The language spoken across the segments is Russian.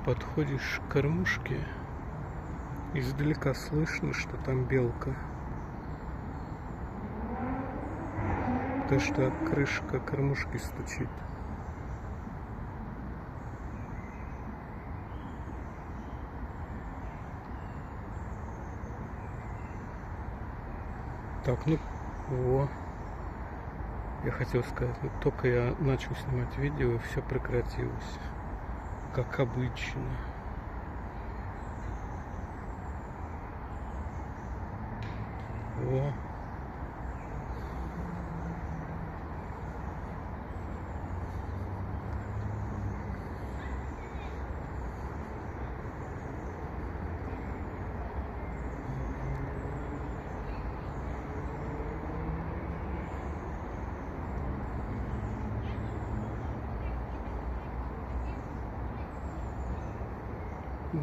Подходишь к кормушке, издалека слышно, что там белка. То, что крышка кормушки стучит. Так, ну, во. Я хотел сказать, вот только я начал снимать видео, и все прекратилось. Как обычно. Во.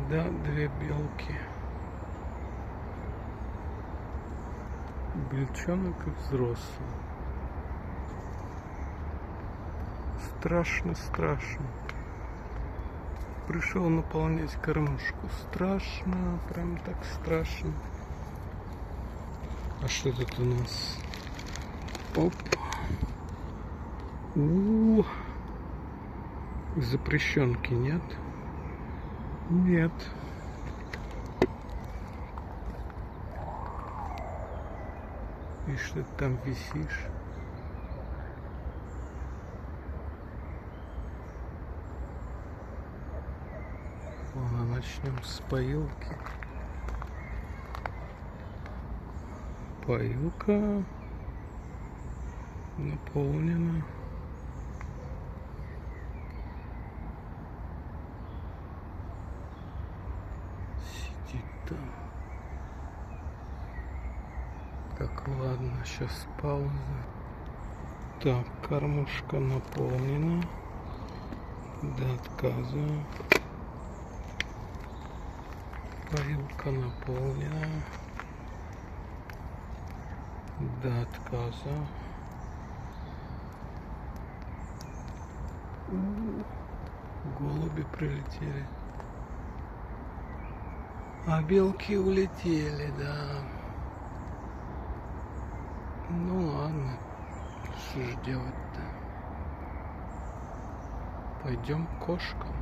Да, две белки. Бельчонок и взрослый. Страшно, страшно. Пришел наполнять кормушку. Страшно, прям так страшно. А что тут у нас? Оп. Запрещенки нет? Нет. И что ты там висишь? Ладно, начнем с поилки. Поилка наполнена. Сидит там. Так, ладно, сейчас пауза. Так, кормушка наполнена до отказа. Поилка наполнена до отказа. Голуби прилетели. А белки улетели, да. Ну ладно, что же делать-то? Пойдем к кошкам.